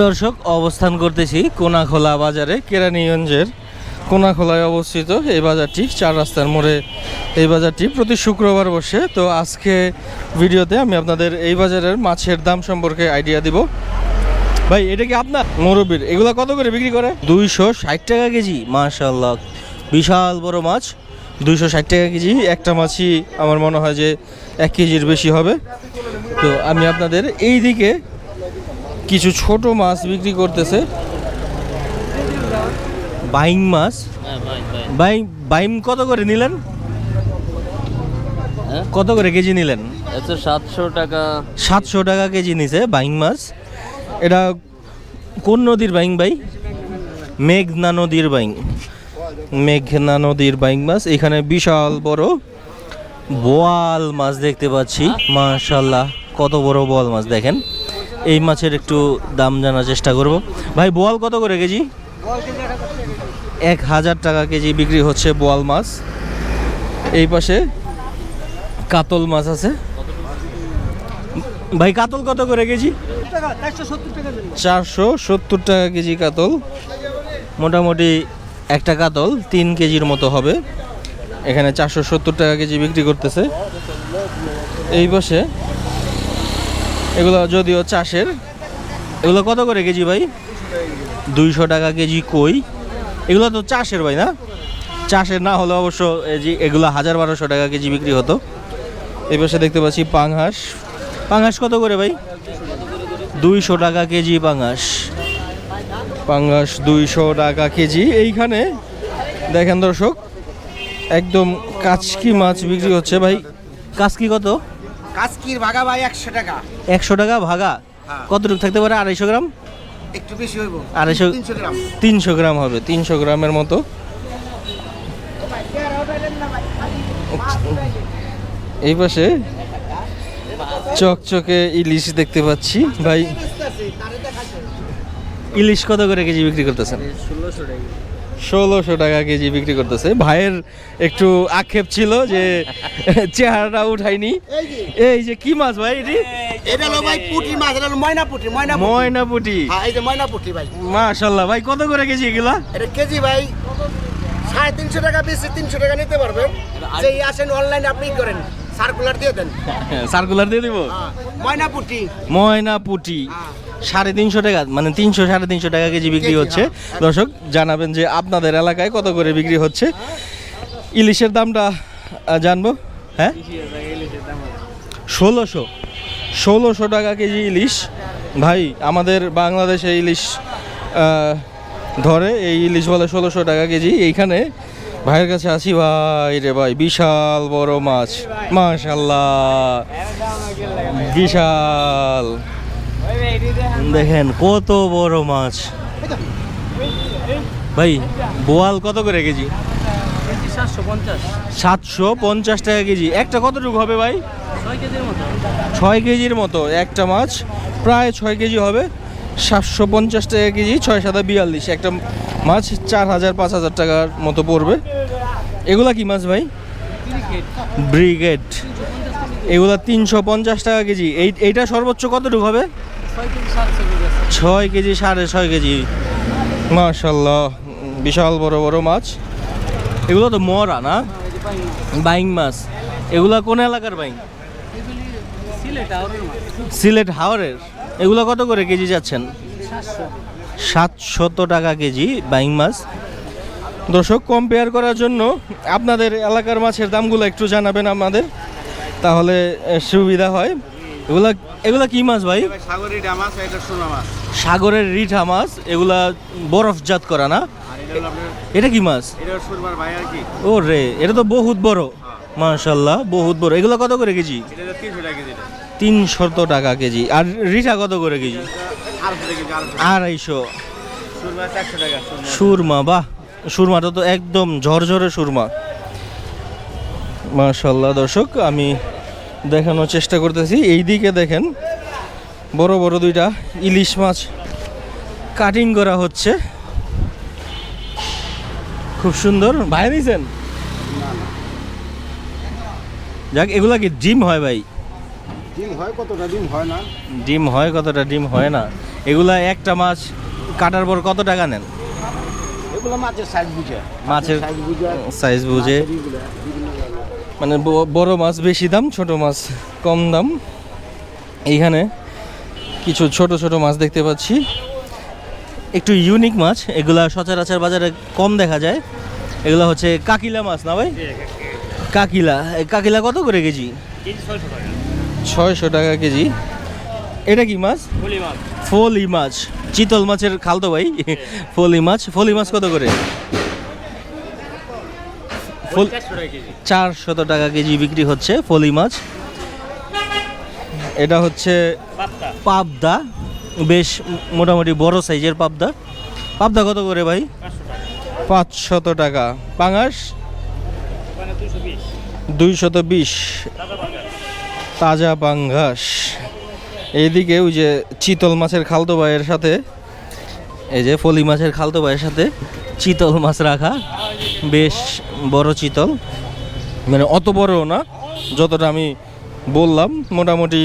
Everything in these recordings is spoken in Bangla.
দর্শক, অবস্থান করতেছি কোনাখোলা বাজারে, কেরানীগঞ্জের কোনাখোলায় অবস্থিত এই বাজারটি। 4 রাস্তার মোড়ে এই বাজারটি প্রতি শুক্রবার বসে। তো আজকে ভিডিওতে আমি আপনাদের এই বাজারের মাছের দাম সম্পর্কে আইডিয়া দিব। ভাই, এটা কি আপনার মুরব্বির? এগুলা কত করে বিক্রি করে? 260 টাকা কেজি। মাশাআল্লাহ, বিশাল বড় মাছ। 260 টাকা কেজি। একটা মাছই আমার মনে হয় যে 1 কেজির বেশি হবে। তো আমি আপনাদের এই দিকে কিছু ছোট মাছ বিক্রি করতেছে। বাইং মাছ। বাইং কত করে নিলেন? কত করে কেজি নিলেন? 700 টাকা। 700 টাকা কেজি নিছে বাইং মাছ। এটা কোন নদীর বাইং ভাই? মেঘনা নদীর বাইং। মেঘনা নদীর বাইং মাছ। এখানে বিশাল বড় বোয়াল মাছ দেখতে পাচ্ছি। মাশাআল্লাহ, কত বড় বোয়াল মাছ দেখেন। এই মাছের একটু দাম জানার চেষ্টা করব। ভাই, বোয়াল কত করে কেজি? 1000 টাকা কেজি বিক্রি হচ্ছে বোয়াল মাছ। এই পাশে কাতল মাছ আছে। ভাই, কাতল কত করে কেজি? 470 টাকা কেজি কাতল। মোটামুটি একটা কাতল 3 কেজির মতো হবে। এখানে 470 টাকা কেজি বিক্রি করতেছে। এই পাশে এগুলো যদিও চাষের। এগুলো কত করে কেজি ভাই? 200 টাকা কেজি কই। এগুলো তো চাষের ভাই, না? চাষের না হলে অবশ্য এগুলো 1000-1200 টাকা কেজি বিক্রি হতো। এই পাশে দেখতে পাচ্ছি পাঙাশ। পাঙাশ কত করে ভাই? 200 টাকা কেজি পাঙাশ। পাঙাশ 200 টাকা কেজি। এইখানে দেখেন দর্শক, একদম কাচকি মাছ বিক্রি হচ্ছে। ভাই, কাচকি কত? কাচকির ভাগা ভাই 100 টাকা। 100 টাকা ভাগা? কতটুকু থাকতে পারে? 250 গ্রাম? একটু বেশি হইব। 300 গ্রাম। 300 গ্রাম হবে। 300 গ্রামের মতো। এই পাশে চকচকে ইলিশ দেখতে পাচ্ছি। ভাই, ইলিশ কত করে কেজি বিক্রি করতেছেন? 1600 টাকা কেজি বিক্রি করতেছে। ভাইয়ের একটু আক্ষেপ ছিল যে চেহারাটা উঠাইনি। এই যে কি মাছ ভাই? এটা হলো ভাই পুঁটি মাছ, এটা হলো ময়না পুঁটি। ময়না পুঁটি। হ্যাঁ, এই যে ময়না পুঁটি ভাই। মাশাআল্লাহ। ভাই, কত করে কেজি এগুলা? এটা কেজি ভাই 350 টাকা, বেশি 300 টাকা নিতে পারবেন। যেই আসেন অনলাইনে আপনি করেন, সার্কুলার দিয়ে দেন। সার্কুলার দিয়ে দিব। ময়না পুঁটি। ময়না পুঁটি 350 টাকা, মানে 300-350 টাকা কেজি বিক্রি হচ্ছে। দর্শক, জানাবেন যে আপনাদের এলাকায় কত করে বিক্রি হচ্ছে। ইলিশের দামটা জানবো। হ্যাঁ, 1600 টাকা কেজি ইলিশ। ভাই, আমাদের বাংলাদেশে ইলিশ ধরে, এই ইলিশ বলে 1600 টাকা কেজি। এইখানে ভাইয়ের কাছে আছি। ভাই রে ভাই, বিশাল বড় মাছ। মাশাআল্লাহ, বিশাল। দেখেন কত বড় মাছ। ভাই, বোয়াল কত করে কেজি? 750 টাকা কেজি। একটা কতটুকু হবে ভাই? 6 কেজির মতো একটা মাছ। প্রায় 6 কেজি হবে। 750 টাকা কেজি। 6×7=42। একটা মাছ 4000-5000 টাকার মতো পড়বে। এগুলা কি মাছ ভাই? ব্রিগেড। এগুলা 350 টাকা কেজি। এইটা সর্বোচ্চ কতটুকু হবে? 6 কেজি, 6.5 কেজি। মাশাআল্লাহ, বিশাল বড় বড় মাছ। এগুলো তো মরা, না? বাইং মাছ। এগুলা কোন এলাকার বাইং? সিলেট হাওরের। এগুলো কত করে কেজি যাচ্ছেন? 700 টাকা কেজি বাইং মাছ। দর্শক, কম্পেয়ার করার জন্য আপনাদের এলাকার মাছের দামগুলো একটু জানাবেন আমাদের, তাহলে সুবিধা হয়। এগুলা কি মাছ ভাই? সাগরের রিঠা মাছ, এটা সোনা মাছ। সাগরের রিঠা মাছ। এগুলা বরফজাত করা, না? এটা কি মাছ? এটা সুরমার ভাই আর কি। ও রে, এটা তো বহুত বড়। মাশাআল্লাহ, বহুত বড়। এগুলো কত করে কেজি? এটা 300 টাকা কেজি। 300 টাকা কেজি। আর রিঠা কত করে কেজি? 250। সুরমা 400 টাকা। সুরমা, বাহ, সুরমাটা তো একদম ঝরঝরে সুরমা। মাশাআল্লাহ। দর্শক, আমি দেখানোর চেষ্টা করতেছি। এই দিকে দেখেন বড় বড় 2টা ইলিশ মাছ কাটিং করা হচ্ছে। খুব সুন্দর। ভাই নিছেন? যাক, এগুলা কি ডিম হয় ভাই? ডিম হয় কতটা, ডিম হয় না। ডিম হয় কতটা, ডিম হয় না। এগুলা একটা মাছ কাটার পর কত টাকা নেন? এগুলো মাছের সাইজ বুঝে, মাছের সাইজ বুঝে, সাইজ বুঝে, মানে বড় মাছ বেশি দাম, ছোট মাছ কম দাম। এইখানে কিছু ছোট ছোট মাছ দেখতে পাচ্ছি, একটু ইউনিক মাছ, এগুলা সচরাচর বাজারে কম দেখা যায়। এগুলা হচ্ছে কাকিলা মাছ না ভাই? কাকিলা, এই কাকিলা কত করে কেজি? 600 টাকা কেজি। এটা কি মাছ? ফলি মাছ, চিতল মাছের খালতো ভাই। ফলি মাছ, ফলি মাছ কত করে? 400 টাকা কেজি বিক্রি হচ্ছে ফলি মাছ। এটা হচ্ছে পাবদা, বেশ মোটামুটি বড় সাইজের পাবদা। পাবদা কত করে ভাই? 500 টাকা। পাঙাশ 220, তাজা পাঙ্গাস। এইদিকে ওই যে চিতল মাছের খালতো ভাইয়ের সাথে, এই যে ফলি মাছের খালতো ভাইয়ের সাথে চিতল মাছ রাখা, বেশ বড় চিতল, মানে অত বড়ও না, যতটা আমি বললাম, মোটামুটি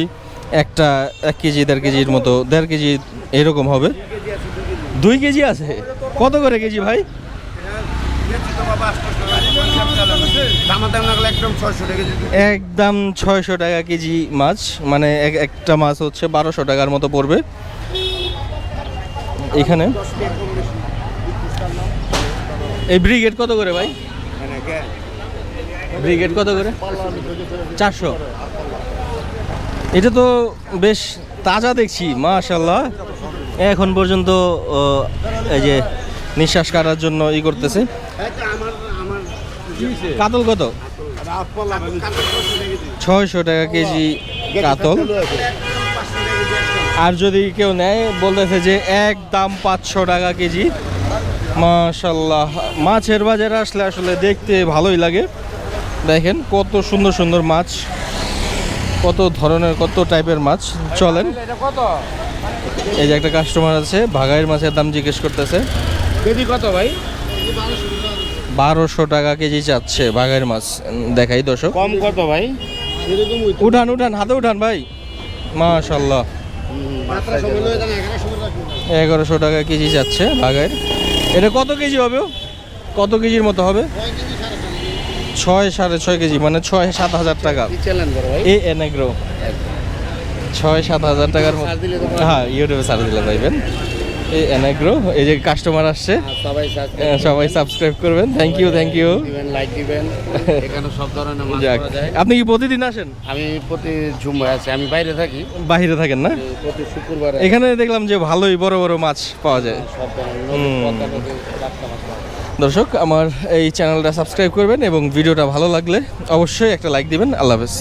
একটা 1 কেজি 1.5 কেজির মতো, 1.5 কেজি এরকম হবে। 2 কেজি আছে, কত করে কেজি ভাই? একদম 600 টাকা কেজি মাছ, মানে একটা মাছ হচ্ছে 1200 টাকার মতো পড়বে। এখানে এই ব্রিগেড কত করে ভাই? ব্রিগেড কত করে? 400। এটা তো বেশ তাজা দেখছি, মাশাআল্লাহ। এখন পর্যন্ত এই যে নিঃশ্বাস কাটার জন্য ই করতেছে। কাতল কত? 600 টাকা কেজি কাতল। আর যদি কেউ নেয় বলতেছে যে একদম 500 টাকা কেজি। মাশাআল্লাহ, মাছের বাজারে আসলে আসলে দেখতে ভালোই লাগে। দেখেন কত সুন্দর সুন্দর মাছ, কত ধরনের, কত টাইপের মাছ। চলেন, এই যে একটা কাস্টমার আছে, ভাগাইয়ের মাছের দাম জিজ্ঞেস করতেছে। কেজি কত ভাই? 1200 টাকা কেজি চাচ্ছে ভাগাইয়ের মাছ। দেখাই দর্শক, কম কত ভাই? উঠান উঠান, হাতে উঠান ভাই। মাশাআল্লাহ, 1100 টাকা কেজি যাচ্ছে ভাগাইয়ের। এটা কত কেজি হবে? কত কেজির মতো হবে? 6-6.5 কেজি, মানে 6-7 হাজার টাকা। এ এনেগ্রো 6-7 হাজার টাকার মতো। হ্যাঁ, ইউটিউবে সার্চ দিলে পাইবেন এই এনেগ্রো। এই যে কাস্টমার আসছে, সবাই সাবস্ক্রাইব করবেন। Thank you, thank you, like দিবেন। এখানে সব ধরনের মাছ যাক, পাওয়া যায়। আপনি কি প্রতিদিন আসেন? আমি প্রতি জুম্মায় আছি, আমি বাইরে থাকি, বাইরে থাকেন না? প্রতি শুক্রবারে এখানে দেখলাম যে ভালোই বড় বড় মাছ পাওয়া যায়। সব ধরনের পদ্মা নদীর টাটকা মাছ পাওয়া যায়। দর্শক, আমার এই চ্যানেলটা সাবস্ক্রাইব করবেন এবং ভিডিওটা ভালো লাগলে অবশ্যই একটা লাইক দিবেন। আল্লাহ হাফেজ।